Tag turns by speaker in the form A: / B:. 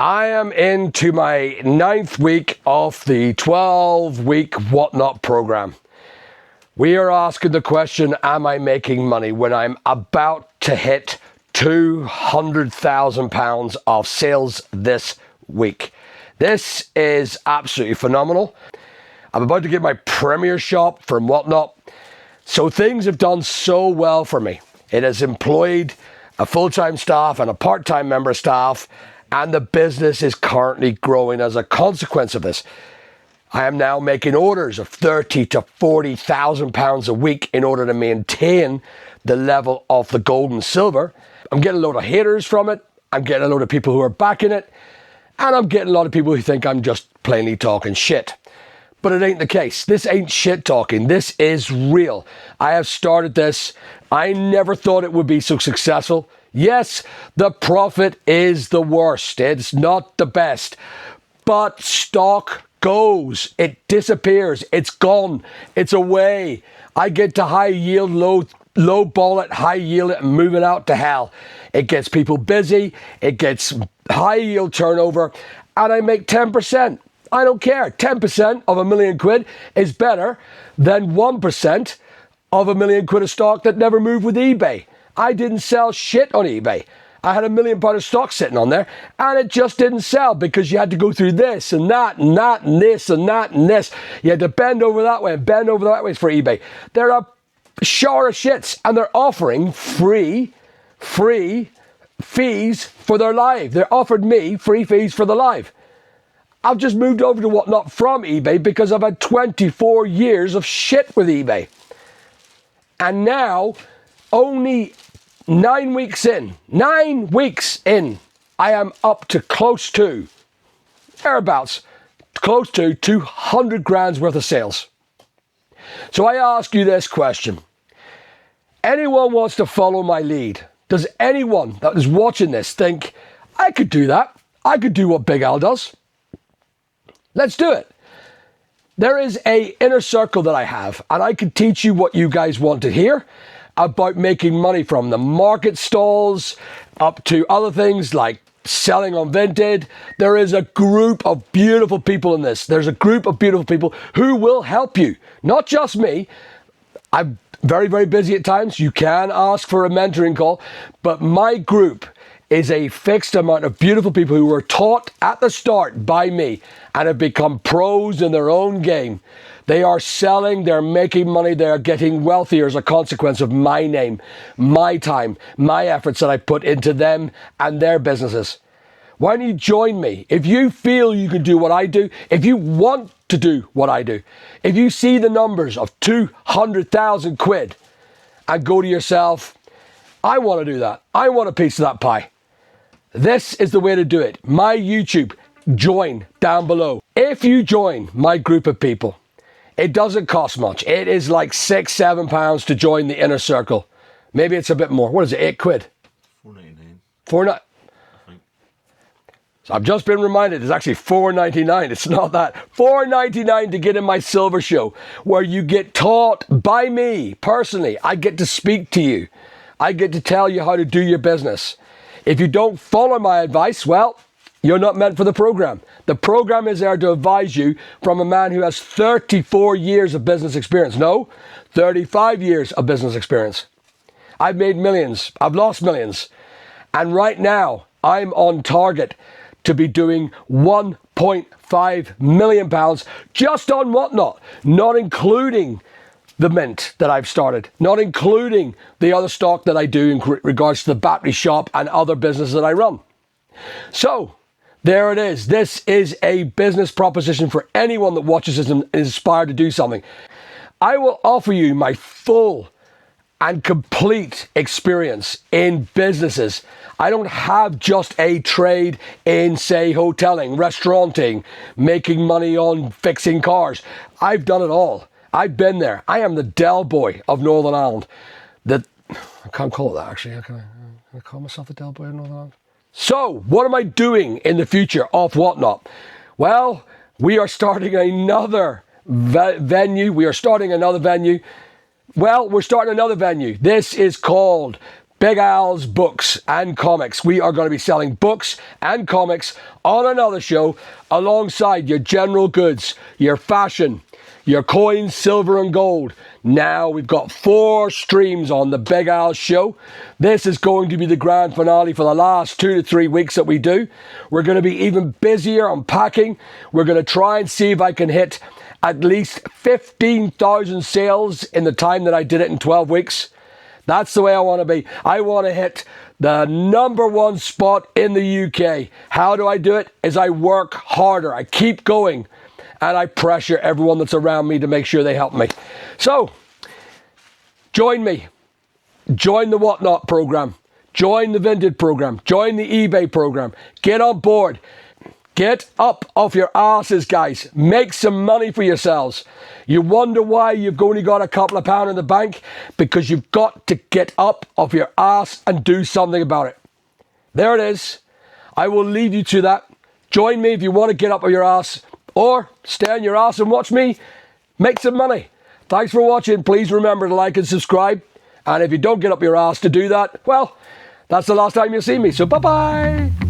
A: I am into my 9th week of the 12-week Whatnot program. We are asking the question, am I making money, when I'm about to hit £200,000 of sales this week. This is absolutely phenomenal. I'm about to get my premier shop from Whatnot. So things have done so well for me. It has employed a full-time staff and a part-time member staff, and the business is currently growing as a consequence of this. I am now making orders of £30,000 to £40,000 a week in order to maintain the level of the gold and silver. I'm getting a load of haters from it. I'm getting a load of people who are backing it. And I'm getting a lot of people who think I'm just plainly talking shit. But it ain't the case. This ain't shit talking. This is real. I have started this. I never thought it would be so successful. Yes, the profit is the worst. It's not the best. But stock goes. It disappears. It's gone. It's away. I get to high yield, low ball it, high yield it, and move it out to hell. It gets people busy. It gets high yield turnover. And I make 10%. I don't care. 10% of £1,000,000 is better than 1% of £1,000,000 of stock that never moved with eBay. I didn't sell shit on eBay. I had £1,000,000 of stock sitting on there, and it just didn't sell because you had to go through this and that and that and this and that and this. You had to bend over that way and bend over that way for eBay. They're a shower of shits, and they're offering free fees for their live. They offered me free fees for the live. I've just moved over to Whatnot from eBay because I've had 24 years of shit with eBay. And now, only 9 weeks in, I am up to close to 200 grand's worth of sales. So I ask you this question. Anyone wants to follow my lead? Does anyone that is watching this think, I could do that? I could do what Big Al does. Let's do it. There is an inner circle that I have, and I can teach you what you guys want to hear about making money from the market stalls up to other things like selling on Vinted. There is a group of beautiful people in this. There's a group of beautiful people who will help you. Not just me. I'm very, very busy at times. You can ask for a mentoring call, but my group is a fixed amount of beautiful people who were taught at the start by me and have become pros in their own game. They are selling, they're making money, they're getting wealthier as a consequence of my name, my time, my efforts that I put into them and their businesses. Why don't you join me? If you feel you can do what I do, if you want to do what I do, if you see the numbers of 200,000 quid and go to yourself, I want to do that. I want a piece of that pie. This is the way to do it. My YouTube, join down below. If you join my group of people, it doesn't cost much. It is like £6-7 to join the inner circle. Maybe it's a bit more. What is it, 8 quid?
B: £4.99.
A: £4.99. So I've just been reminded it's actually £4.99. It's not that. £4.99 to get in my silver show, where you get taught by me personally. I get to speak to you. I get to tell you how to do your business. If you don't follow my advice, well, you're not meant for the program. The program is there to advise you from a man who has 34 years of business experience. No, 35 years of business experience. I've made millions. I've lost millions. And right now, I'm on target to be doing £1.5 million just on Whatnot, not including the mint that I've started, not including the other stock that I do in regards to the battery shop and other businesses that I run. So there it is. This is a business proposition for anyone that watches this and is inspired to do something. I will offer you my full and complete experience in businesses. I don't have just a trade in, say, hoteling, restauranting, making money on fixing cars. I've done it all. I've been there. I am the Del Boy of Northern Ireland. I can't call it that, actually. Can I call myself the Del Boy of Northern Ireland? So, what am I doing in the future of Whatnot? Well, we are starting another venue. We're starting another venue. This is called Big Al's books and comics. We are going to be selling books and comics on another show alongside your general goods, your fashion, your coins, silver and gold. Now we've got 4 streams on the Big Al show. This is going to be the grand finale for the last 2 to 3 weeks that we do. We're going to be even busier unpacking. We're going to try and see if I can hit at least 15,000 sales in the time that I did it in 12 weeks. That's the way I want to be. I want to hit the #1 spot in the UK. How do I do it? Is I work harder. I keep going. And I pressure everyone that's around me to make sure they help me. So, join me. Join the Whatnot program. Join the Vinted program. Join the eBay program. Get on board. Get up off your asses, guys. Make some money for yourselves. You wonder why you've only got a couple of pounds in the bank? Because you've got to get up off your ass and do something about it. There it is. I will leave you to that. Join me if you want to get up off your ass, or stay on your ass and watch me make some money. Thanks for watching. Please remember to like and subscribe. And if you don't get up your ass to do that, well, that's the last time you'll see me. So bye-bye.